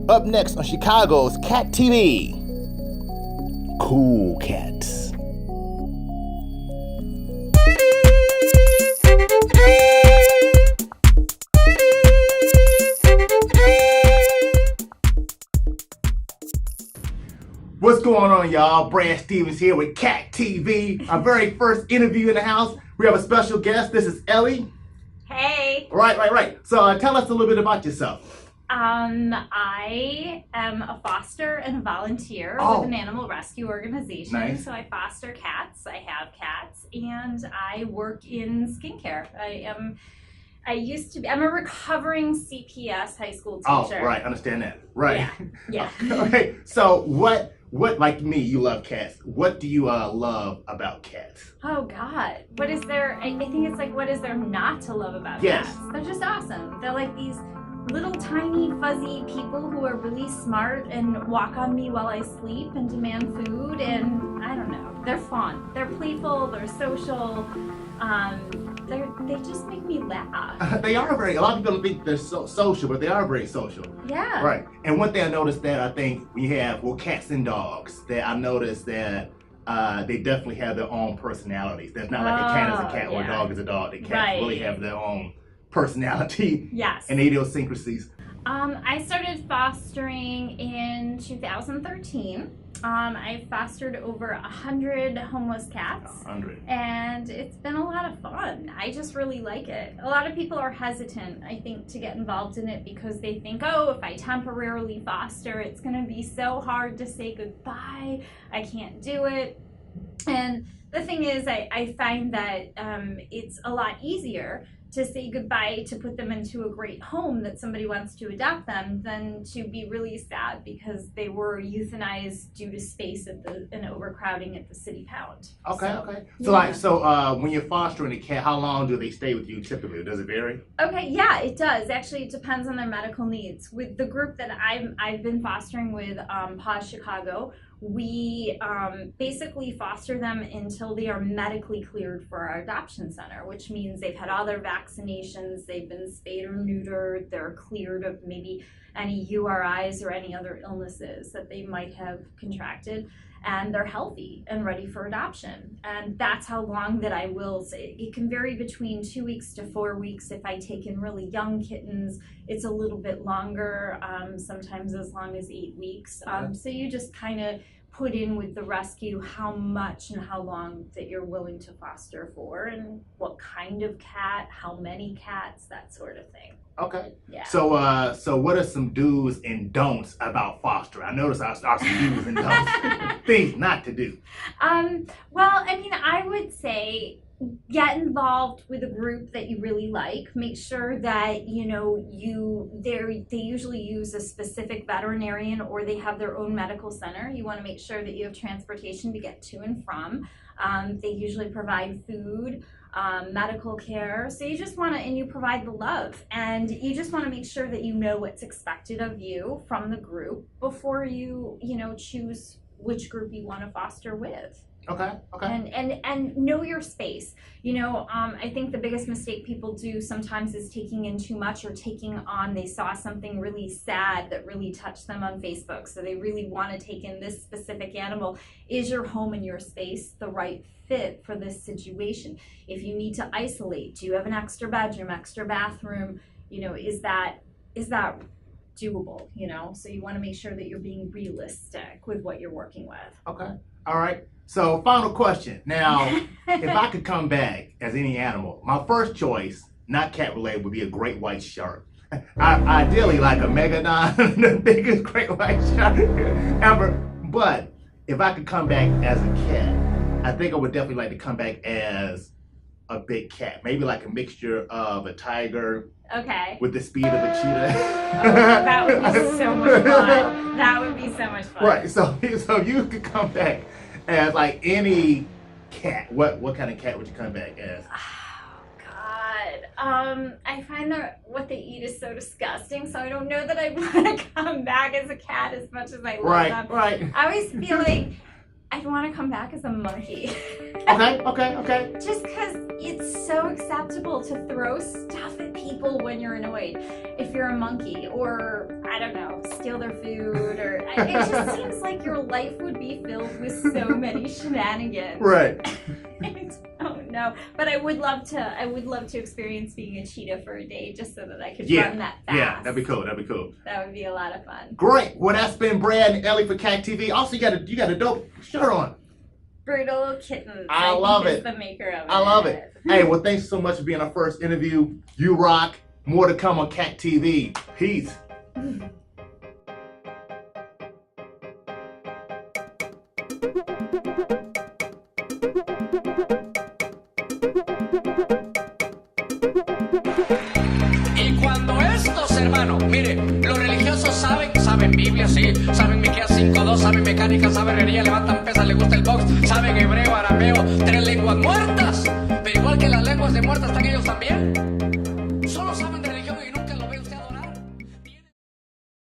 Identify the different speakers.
Speaker 1: Up next on Chicago's Cat TV, CoolCats. What's going on, y'all? Brad Stevens here with Cat TV. Our very first interview in the house. We have a special guest. This is Elly.
Speaker 2: Hey.
Speaker 1: Right. So tell us a little bit about yourself.
Speaker 2: I am a foster and a volunteer with an animal rescue organization.
Speaker 1: Nice.
Speaker 2: So I foster cats. I have cats, and I work in skincare. I'm a recovering CPS high school teacher.
Speaker 1: Oh, right. Understand that. Right.
Speaker 2: Yeah.
Speaker 1: Okay. So what, like me, you love cats. What do you love about cats?
Speaker 2: Oh, God. What is there? I think it's like, what is there not to love about
Speaker 1: Yes.
Speaker 2: cats? They're just awesome. They're like these little tiny fuzzy people who are really smart and walk on me while I sleep and demand food, and I don't know, they're fun, they're playful, they're social, they just make me laugh.
Speaker 1: They are a lot of people think they're so social, but they are very social.
Speaker 2: Yeah.
Speaker 1: Right. And one thing I noticed that I think we have, cats and dogs, that I noticed that they definitely have their own personalities. There's not like a cat is a cat or a dog is a dog. The cats really have their own personality and idiosyncrasies.
Speaker 2: I started fostering in 2013. I fostered over 100 homeless cats.
Speaker 1: 100.
Speaker 2: And it's been a lot of fun. I just really like it. A lot of people are hesitant, I think, to get involved in it because they think, oh, if I temporarily foster, it's going to be so hard to say goodbye. I can't do it. And the thing is, I find that it's a lot easier to say goodbye, to put them into a great home that somebody wants to adopt them, than to be really sad because they were euthanized due to space and overcrowding at the city pound.
Speaker 1: Okay. So when you're fostering a cat, how long do they stay with you typically? Does it vary?
Speaker 2: Okay, yeah, it does. Actually, it depends on their medical needs. With the group that I've been fostering with, Paws Chicago, we basically foster them until they are medically cleared for our adoption center, which means they've had all their vaccinations, they've been spayed or neutered, they're cleared of maybe any URIs or any other illnesses that they might have contracted, and they're healthy and ready for adoption. And that's how long that I will say. It can vary between 2 weeks to 4 weeks. If I take in really young kittens, it's a little bit longer, sometimes as long as 8 weeks. So you just kind of put in with the rescue how much and how long that you're willing to foster for, and what kind of cat, how many cats, that sort of thing.
Speaker 1: Okay.
Speaker 2: Yeah.
Speaker 1: So what are some do's and don'ts about fostering? I noticed I saw some do's and don'ts, things not to do.
Speaker 2: Well, I mean, I would say get involved with a group that you really like. Make sure that they usually use a specific veterinarian, or they have their own medical center. You want to make sure that you have transportation to get to and from. They usually provide food, medical care. So you just want to, and you provide the love, and you just want to make sure that you know what's expected of you from the group before you choose which group you want to foster with.
Speaker 1: Okay.
Speaker 2: And know your space. I think the biggest mistake people do sometimes is taking in too much, or they saw something really sad that really touched them on Facebook, so they really want to take in this specific animal. Is your home and your space the right fit for this situation? If you need to isolate, do you have an extra bedroom, extra bathroom? Is that doable? So you want to make sure that you're being realistic with what you're working with.
Speaker 1: Okay. All right. So final question. Now, if I could come back as any animal, my first choice, not cat related, would be a great white shark. Ideally like a megalodon, the biggest great white shark ever. But if I could come back as a cat, I think I would definitely like to come back as a big cat. Maybe like a mixture of a tiger with the speed of a cheetah.
Speaker 2: That would be so much fun. That would be so much fun.
Speaker 1: Right. So you could come back as like any cat. What kind of cat would you come back as?
Speaker 2: Oh God. I find that what they eat is so disgusting, so I don't know that I want to come back as a cat as much as I love them.
Speaker 1: Right.
Speaker 2: I always feel like I'd want to come back as a monkey.
Speaker 1: Okay.
Speaker 2: Just because it's so acceptable to throw stuff at people when you're annoyed. If you're a monkey, or I don't know, steal their food, or it just seems like your life would be filled with so many shenanigans.
Speaker 1: Right.
Speaker 2: Oh no, but I would love to experience being a cheetah for a day, just so that I could
Speaker 1: Yeah.
Speaker 2: run that fast.
Speaker 1: Yeah, that'd be cool. That'd be cool.
Speaker 2: That would be a lot of fun.
Speaker 1: Great. Well, that's been Brad and Elly for Cat TV. Also, you got a dope shirt on.
Speaker 2: Brutal Kittens.
Speaker 1: I love
Speaker 2: think
Speaker 1: it.
Speaker 2: is the maker of it.
Speaker 1: I love it. Hey, well, thanks so much for being our first interview. You rock. More to come on Cat TV. Peace.
Speaker 3: Y cuando estos hermanos, mire, los religiosos saben Biblia, sí, saben Miqueas 5:2, saben mecánica, saben herrería, levantan pesas, les gusta el box, saben hebreo, arameo, 3 lenguas muertas, pero igual que las lenguas de muertas están ellos también.